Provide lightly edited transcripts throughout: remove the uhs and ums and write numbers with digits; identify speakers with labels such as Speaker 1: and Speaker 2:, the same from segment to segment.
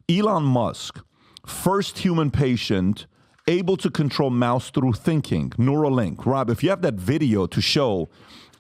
Speaker 1: Elon Musk, first human patient able to control mouse through thinking, Neuralink. Rob, if you have that video to show,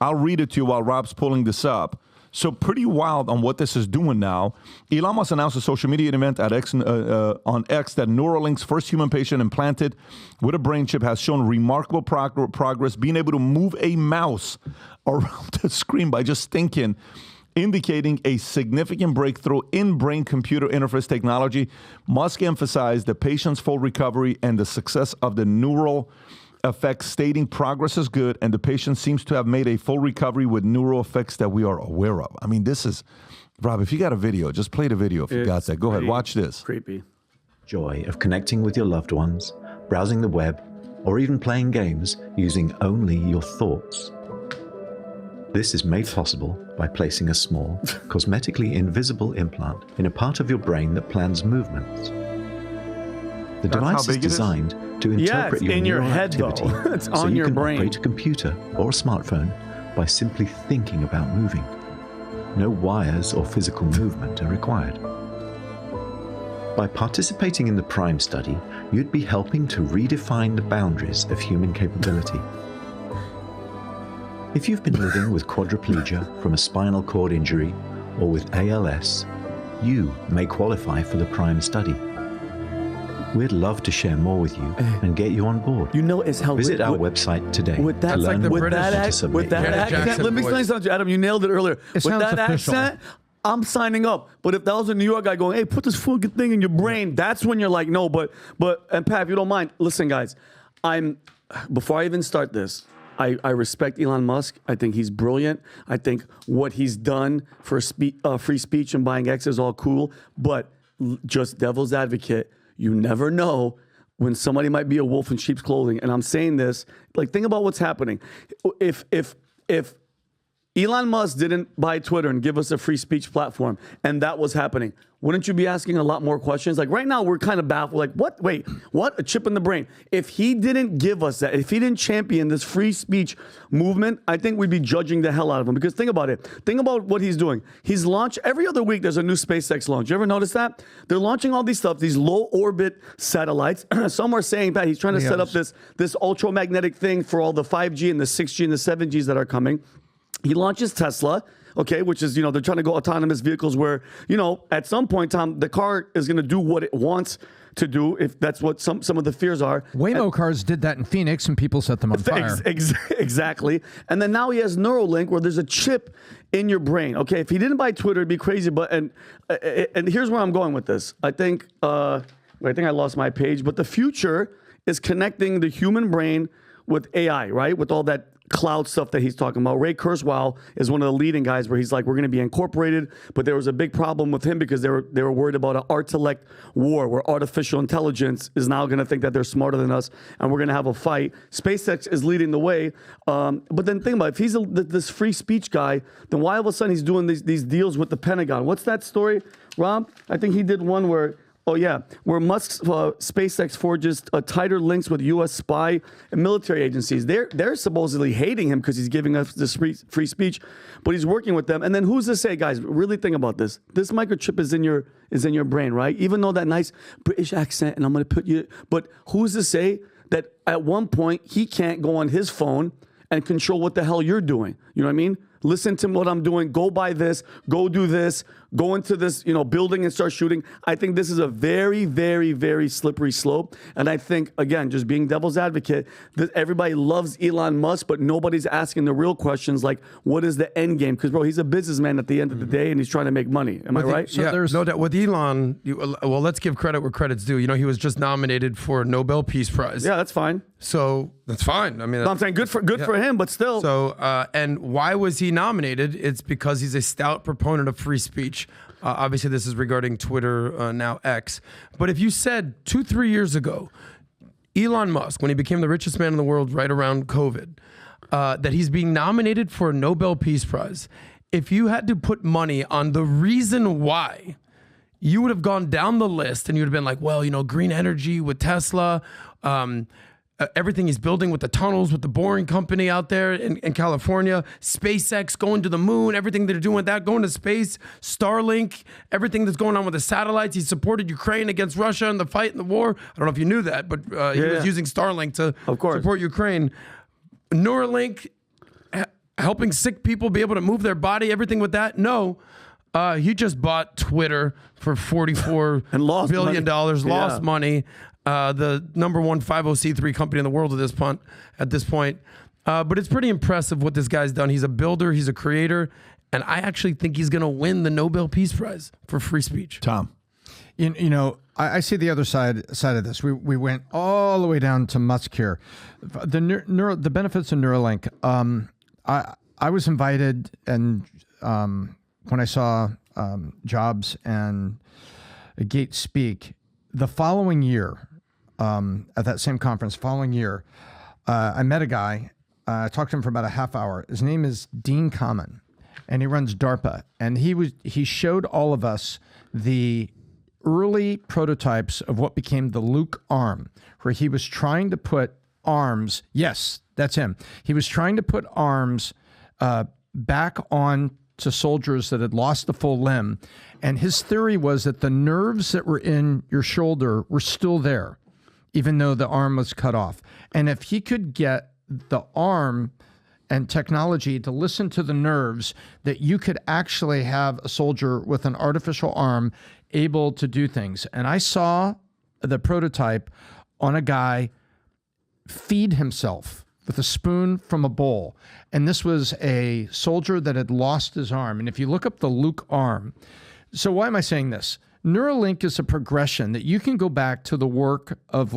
Speaker 1: I'll read it to you while Rob's pulling this up. So pretty wild on what this is doing now. Elon Musk announced a social media event at on X that Neuralink's first human patient implanted with a brain chip has shown remarkable progress, being able to move a mouse around the screen by just thinking, indicating a significant breakthrough in brain-computer interface technology. Musk emphasized the patient's full recovery and the success of the neural effects, stating progress is good and the patient seems to have made a full recovery with neural effects that we are aware of. I mean, this is, Rob, if you got a video, just play the video if you got that. Go ahead, watch this.
Speaker 2: Creepy.
Speaker 3: Joy of connecting with your loved ones, browsing the web, or even playing games using only your thoughts. This is made possible by placing a small, cosmetically invisible implant in a part of your brain that plans movements. The device is designed to interpret your
Speaker 2: in your
Speaker 3: neural
Speaker 2: head,
Speaker 3: activity
Speaker 2: though. It's
Speaker 3: so
Speaker 2: on
Speaker 3: you
Speaker 2: your
Speaker 3: can
Speaker 2: brain.
Speaker 3: operate a computer or a smartphone by simply thinking about moving. No wires or physical movement are required. By participating in the PRIME study, you'd be helping to redefine the boundaries of human capability. If you've been living with quadriplegia from a spinal cord injury or with ALS, you may qualify for the PRIME study. We'd love to share more with you and get you on board.
Speaker 2: You know, it's how
Speaker 3: Visit our website today
Speaker 2: with that,
Speaker 3: to learn
Speaker 2: like
Speaker 3: more how to
Speaker 2: with
Speaker 3: submit.
Speaker 2: that accent. Let me explain something, Adam. You nailed it earlier. With that accent, I'm signing up. But if that was a New York guy going, "Hey, put this fucking thing in your brain," that's when you're like, no. But and Pat, if you don't mind, listen, guys. Before I even start this, I respect Elon Musk. I think he's brilliant. I think what he's done for free speech and buying X is all cool. But just devil's advocate, you never know when somebody might be a wolf in sheep's clothing. And I'm saying this, like, think about what's happening. If Elon Musk didn't buy Twitter and give us a free speech platform, and that was happening, wouldn't you be asking a lot more questions? Like right now, we're kind of baffled. Like, what? Wait, what? A chip in the brain. If he didn't give us that, if he didn't champion this free speech movement, I think we'd be judging the hell out of him. Because think about it. Think about what he's doing. He's launched, every other week, there's a new SpaceX launch. You ever notice that? They're launching all these stuff, these low orbit satellites. Some are saying that he's trying to set up this ultramagnetic thing for all the 5G and the 6G and the 7Gs that are coming. He launches Tesla, okay, which is, they're trying to go autonomous vehicles where, at some point, Tom, the car is going to do what it wants to do, if that's what some of the fears are.
Speaker 4: Waymo cars did that in Phoenix, and people set them on fire.
Speaker 2: Exactly. And then now he has Neuralink, where there's a chip in your brain. Okay, if he didn't buy Twitter, it'd be crazy. But and here's where I'm going with this. I think I lost my page, but the future is connecting the human brain with AI, right? With all that cloud stuff that he's talking about. Ray Kurzweil is one of the leading guys where he's like, we're going to be incorporated, but there was a big problem with him because they were worried about an art-elect war where artificial intelligence is now going to think that they're smarter than us and we're going to have a fight. SpaceX is leading the way. But then think about it. If he's this free speech guy, then why all of a sudden he's doing these deals with the Pentagon? What's that story, Rob? I think he did one where Musk's SpaceX forges tighter links with U.S. spy and military agencies. They're supposedly hating him because he's giving us this free speech, but he's working with them. And then who's to say, guys? Really think about this. This microchip is in your brain, right? Even though that nice British accent, and I'm going to put you. But who's to say that at one point he can't go on his phone and control what the hell you're doing? You know what I mean? Listen to what I'm doing. Go buy this. Go do this. Go into this, building and start shooting. I think this is a very, very, very slippery slope. And I think, again, just being devil's advocate, that everybody loves Elon Musk, but nobody's asking the real questions like, what is the end game? Because, bro, he's a businessman at the end of the day, and he's trying to make money. Am I right?
Speaker 5: So there's no doubt. With Elon, well, let's give credit where credit's due. He was just nominated for a Nobel Peace Prize.
Speaker 2: Yeah, that's fine.
Speaker 5: So that's fine. I mean,
Speaker 2: I'm saying good for him, but still.
Speaker 5: So, and why was he nominated? It's because he's a stout proponent of free speech. Obviously, this is regarding Twitter, now X. But if you said 2-3 years ago, Elon Musk, when he became the richest man in the world right around COVID, that he's being nominated for a Nobel Peace Prize, if you had to put money on the reason why, you would have gone down the list and you would have been like, well, green energy with Tesla, everything he's building with the tunnels, with the boring company out there in California, SpaceX going to the moon, everything they're doing with that, going to space, Starlink, everything that's going on with the satellites. He supported Ukraine against Russia in the fight in the war. I don't know if you knew that, but he was using Starlink to support Ukraine. Neuralink, helping sick people be able to move their body, everything with that. No. He just bought Twitter for $44 billion, lost money. The number one 50c3 company in the world at this point. But it's pretty impressive what this guy's done. He's a builder, he's a creator, and I actually think he's going to win the Nobel Peace Prize for free speech. Tom.
Speaker 4: You know, I see the other side of this. We went all the way down to Musk here. The benefits of Neuralink. I was invited, and when I saw Jobs and Gates speak, the following year, at that same conference, I met a guy. I talked to him for about a half hour. His name is Dean Kamen, and he runs DARPA. And he showed all of us the early prototypes of what became the Luke arm, where he was trying to put arms. Yes, that's him. He was trying to put arms back on to soldiers that had lost the full limb. And his theory was that the nerves that were in your shoulder were still there, even though the arm was cut off. And if he could get the arm and technology to listen to the nerves, that you could actually have a soldier with an artificial arm able to do things. And I saw the prototype on a guy feed himself with a spoon from a bowl. And this was a soldier that had lost his arm. And if you look up the Luke arm, so why am I saying this? Neuralink is a progression that you can go back to the work of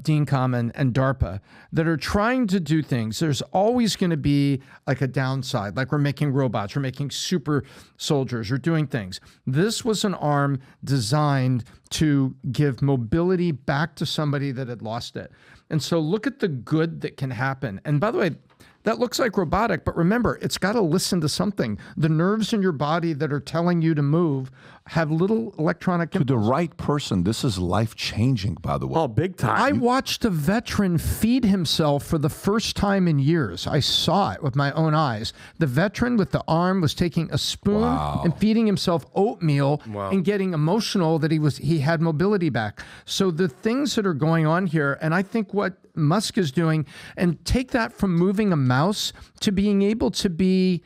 Speaker 4: Dean Kamen and DARPA that are trying to do things. There's always going to be like a downside, like we're making robots, we're making super soldiers, we're doing things. This was an arm designed to give mobility back to somebody that had lost it. And so look at the good that can happen. And by the way, that looks like robotic, but remember, it's got to listen to something. The nerves in your body that are telling you to move have little electronic impulses.
Speaker 1: To the right person, this is life-changing, by the way.
Speaker 2: Oh, big time.
Speaker 4: I watched a veteran feed himself for the first time in years. I saw it with my own eyes. The veteran with the arm was taking a spoon and feeding himself oatmeal and getting emotional that he had mobility back. So the things that are going on here, and I think what Musk is doing, and take that from moving a mouse to being able to be,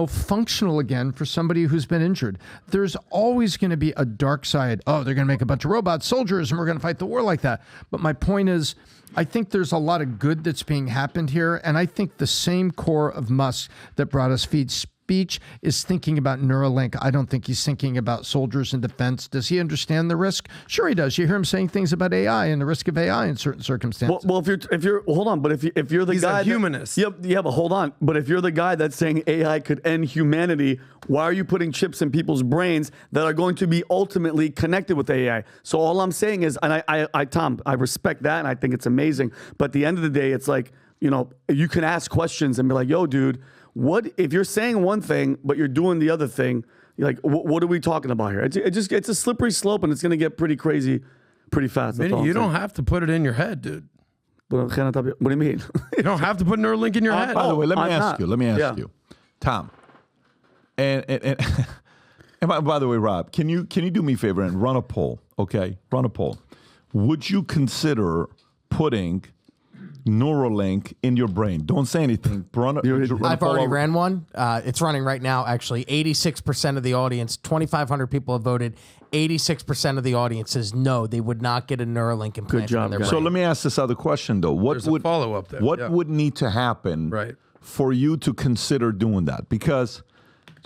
Speaker 4: functional again for somebody who's been injured. There's always going to be a dark side. Oh, they're going to make a bunch of robot soldiers and we're going to fight the war like that. But my point is, I think there's a lot of good that's being happened here. And I think the same core of Musk that brought us feed speech is thinking about Neuralink. I don't think he's thinking about soldiers in defense. Does he understand the risk? Sure he does. You hear him saying things about AI and the risk of AI in certain circumstances.
Speaker 2: Well, if you're hold on, but if you're the
Speaker 5: he's
Speaker 2: guy,
Speaker 5: a humanist.
Speaker 2: Yeah, but hold on. But if you're the guy that's saying AI could end humanity, why are you putting chips in people's brains that are going to be ultimately connected with AI? So all I'm saying is, and Tom, I respect that and I think it's amazing. But at the end of the day, it's like, you can ask questions and be like, yo, dude, what if you're saying one thing, but you're doing the other thing? You're like, what are we talking about here? It's a slippery slope, and it's going to get pretty crazy pretty fast.
Speaker 5: You don't have to put it in your head, dude.
Speaker 2: What do you mean?
Speaker 5: You don't have to put Neuralink in your head.
Speaker 1: By the way, let me ask you, Tom, and by the way, Rob, can you do me a favor and run a poll? Okay, run a poll. Would you consider putting Neuralink in your brain? Don't say anything.
Speaker 6: I've already ran one. It's running right now, actually. 86% of the audience, 2,500 people have voted. 86% of the audience says no, they would not get a Neuralink implanted in their brain.
Speaker 1: So let me ask this other question, though. What
Speaker 5: would follow up there?
Speaker 1: What would need to happen for you to consider doing that? Because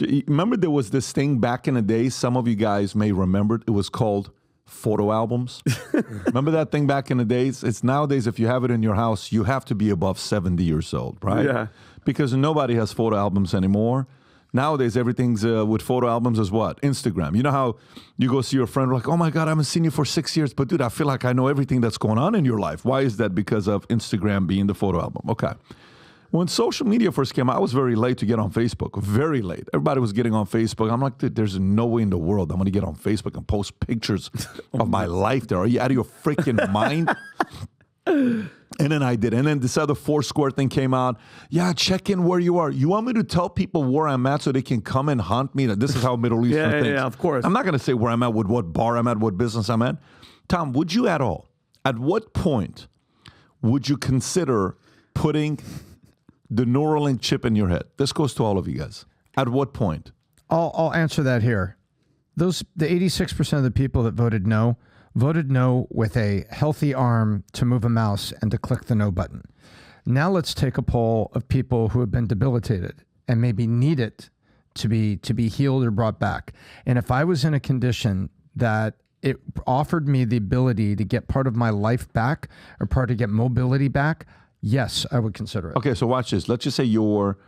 Speaker 1: remember there was this thing back in the day, some of you guys may remember it was called photo albums. Remember that thing back in the days? It's nowadays, if you have it in your house, you have to be above 70 years old, right?
Speaker 2: Yeah.
Speaker 1: Because nobody has photo albums anymore. Nowadays, everything's with photo albums is what? Instagram. You know how you go see your friend, like, oh my God, I haven't seen you for 6 years, but dude, I feel like I know everything that's going on in your life. Why is that? Because of Instagram being the photo album. Okay. When social media first came out, I was very late to get on Facebook. Very late. Everybody was getting on Facebook. I'm like, dude, there's no way in the world I'm going to get on Facebook and post pictures of my life there. Are you out of your freaking mind? And then I did. And then this other Foursquare thing came out. Yeah, check in where you are. You want me to tell people where I'm at so they can come and hunt me? This is how Middle Eastern thinks.
Speaker 2: Yeah, of course.
Speaker 1: I'm not going to say where I'm at, with what bar I'm at, what business I'm at. Tom, would you at what point would you consider putting the Neuralink chip in your head? This goes to all of you guys. At what point?
Speaker 4: I'll answer that here. The 86% of the people that voted no with a healthy arm to move a mouse and to click the no button. Now let's take a poll of people who have been debilitated and maybe need it to be healed or brought back. And if I was in a condition that it offered me the ability to get part of my life back or part to get mobility back, yes, I would consider it.
Speaker 1: Okay, so watch this. Let's just say you're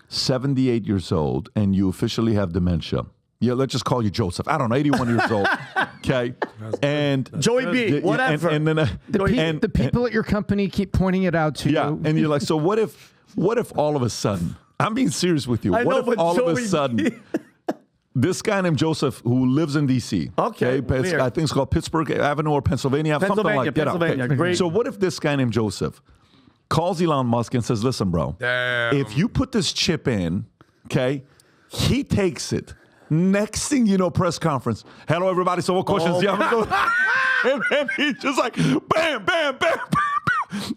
Speaker 1: 78 years old and you officially have dementia. Yeah, let's just call you Joseph. I don't know, 81 years old. Okay, and
Speaker 2: Joey B, whatever.
Speaker 1: And then
Speaker 4: the people at your company keep pointing it out to you.
Speaker 1: Yeah, and you're like, so what if all of a sudden, I'm being serious with you.
Speaker 2: I know,
Speaker 1: What
Speaker 2: but
Speaker 1: if all of a
Speaker 2: Joey
Speaker 1: sudden, this guy named Joseph who lives in D.C.
Speaker 2: Okay, weird.
Speaker 1: I think it's called Pittsburgh Avenue or Pennsylvania, something like that.
Speaker 2: Pennsylvania, great.
Speaker 1: So what if this guy named Joseph calls Elon Musk and says, listen, bro, if you put this chip in, okay, he takes it. Next thing you know, press conference. Hello, everybody. So what questions do you have? And he's just like, bam, bam, bam, bam.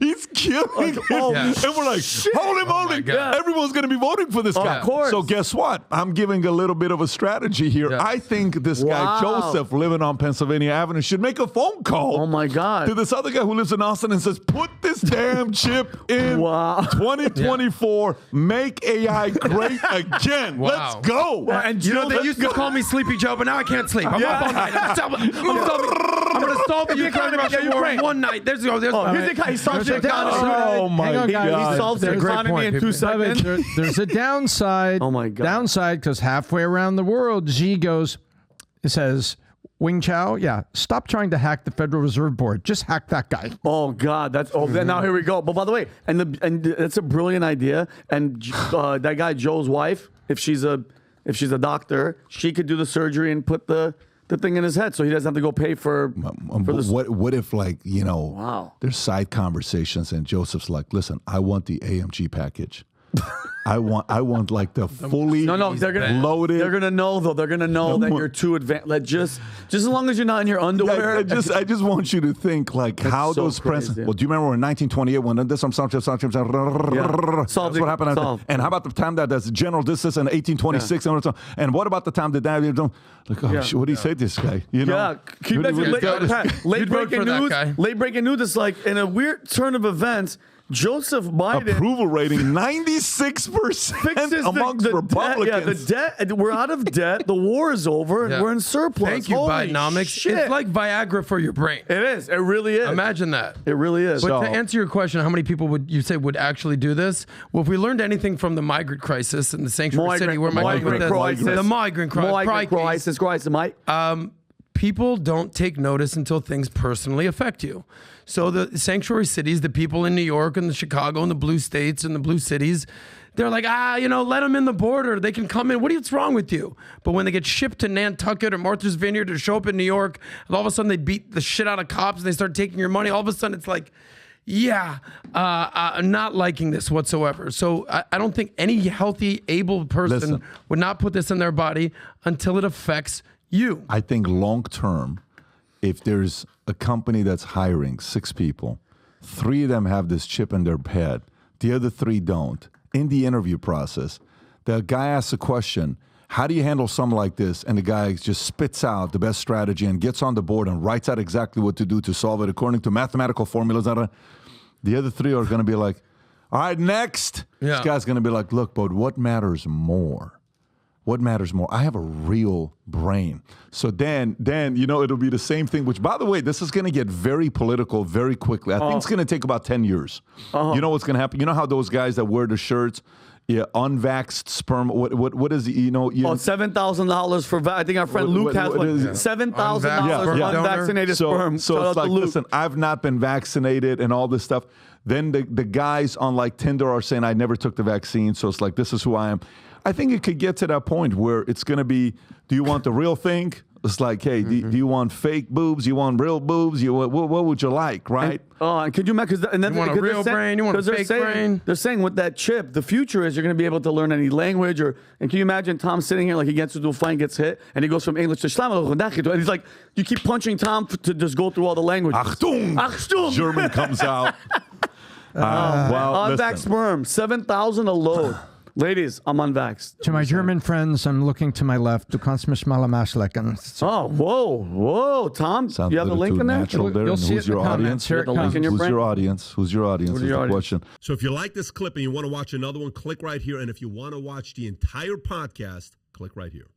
Speaker 1: He's killing it. And we're like, hold him, hold him. Everyone's going to be voting for this guy.
Speaker 2: Of course.
Speaker 1: So guess what? I'm giving a little bit of a strategy here.
Speaker 5: Yeah.
Speaker 1: I think this guy, Joseph, living on Pennsylvania Avenue, should make a phone call.
Speaker 2: Oh, my God.
Speaker 1: To this other guy who lives in Austin and says, put this damn chip in 2024. Make AI great again. Let's go.
Speaker 5: And you know, they used to call me Sleepy Joe, but now I can't sleep. I'm up all night. I'm going to solve the Ukraine-Russia war in one night. Here's
Speaker 2: He solves the economy.
Speaker 1: Oh, my
Speaker 4: Hang on, guys.
Speaker 1: God.
Speaker 2: He solves the
Speaker 5: That's a great
Speaker 2: economy
Speaker 5: point,
Speaker 2: in 2 seconds.
Speaker 4: There's a downside.
Speaker 2: Oh, my God.
Speaker 4: Downside, because halfway around the world, Xi goes, it says, Wing Chao, stop trying to hack the Federal Reserve Board. Just hack that guy.
Speaker 2: Oh God, now here we go. But by the way, and that's a brilliant idea. And that guy Joe's wife, if she's a doctor, she could do the surgery and put the thing in his head, so he doesn't have to go pay for this.
Speaker 1: What if, like, you know, there's side conversations and Joseph's like, listen, I want the AMG package. I want like the fully
Speaker 2: they're gonna
Speaker 1: loaded.
Speaker 2: They're gonna know though. They're gonna know that you're too advanced. Like just as long as you're not in your underwear.
Speaker 1: I just want you to think like how
Speaker 2: so
Speaker 1: those presidents.
Speaker 2: crazy.
Speaker 1: Well, do you remember in 1928 when this that's what happened? And how about the time that that's General this in 1826 and what about the time that David like what do you say to this guy? You know,
Speaker 2: late breaking news. Late breaking news. It's like in a weird turn of events. Joseph Biden
Speaker 1: approval rating 96% amongst Republicans.
Speaker 2: The debt. We're out of debt. The war is over, and we're in surplus.
Speaker 5: Thank you,
Speaker 2: Holy
Speaker 5: Bidenomics.
Speaker 2: shit.
Speaker 5: It's like Viagra for your brain.
Speaker 2: It is. It really is.
Speaker 5: Imagine that.
Speaker 2: It really is.
Speaker 5: But to answer your question, how many people would you say would actually do this? Well, if we learned anything from the migrant crisis in the sanctuary city, where am I going with this? The migrant crisis. People don't take notice until things personally affect you. So the sanctuary cities, the people in New York and the Chicago and the blue states and the blue cities, they're like, let them in the border. They can come in. What's wrong with you? But when they get shipped to Nantucket or Martha's Vineyard or show up in New York, and all of a sudden they beat the shit out of cops and they start taking your money, all of a sudden it's like, I'm not liking this whatsoever. So I don't think any healthy, able person would not put this in their body until it affects you.
Speaker 1: I think long term, if there's a company that's hiring 6 people, 3 of them have this chip in their head, the other 3 don't. In the interview process, the guy asks a question, how do you handle something like this? And the guy just spits out the best strategy and gets on the board and writes out exactly what to do to solve it according to mathematical formulas. The other 3 are going to be like, all right, next. This guy's going to be like, look, but what matters more? What matters more? I have a real brain. So then, it'll be the same thing, which, by the way, this is going to get very political very quickly. I think it's going to take about 10 years. You know what's going to happen? You know how those guys that wear the shirts, unvaxxed sperm, what is it?
Speaker 2: $7,000 for, I think our friend Luke has one. $7,000 for unvaccinated sperm.
Speaker 1: So it's like, listen, I've not been vaccinated and all this stuff. Then the guys on like Tinder are saying, I never took the vaccine. So it's like, this is who I am. I think it could get to that point where it's going to be, do you want the real thing It's like, hey, do you want fake boobs? You want real boobs? What would you like, right?
Speaker 2: And could you imagine? And then
Speaker 5: You want a real brain? You want a fake brain?
Speaker 2: They're saying with that chip, the future is you're going to be able to learn any language. And can you imagine Tom sitting here like he gets into a fight and gets hit, and he goes from English to Shlam, and he's like, you keep punching Tom to just go through all the languages.
Speaker 1: Achtung!
Speaker 2: Achtung!
Speaker 1: German comes out. Well,
Speaker 2: Unvaxxed
Speaker 1: listen.
Speaker 2: sperm, 7,000 a load. Ladies, I'm unvaxxed.
Speaker 4: To my German friends, I'm looking to my left. Du kannst mich mal am Arsch lecken.
Speaker 2: Oh, whoa, Tom,
Speaker 1: Sounds
Speaker 2: you have
Speaker 1: a
Speaker 2: the
Speaker 1: little
Speaker 2: link
Speaker 1: too
Speaker 2: in there?
Speaker 1: natural there.
Speaker 4: You'll
Speaker 1: And
Speaker 4: see
Speaker 1: who's
Speaker 4: it in
Speaker 1: your
Speaker 4: the comments.
Speaker 1: audience?
Speaker 4: Here it
Speaker 2: The link
Speaker 4: comes.
Speaker 2: in your
Speaker 1: Who's
Speaker 2: brain?
Speaker 1: your audience? Who's your audience? Is
Speaker 2: your
Speaker 1: the
Speaker 2: audience?
Speaker 1: question.
Speaker 7: So if you like this clip and you want to watch another one, click right here. And if you want to watch the entire podcast, click right here.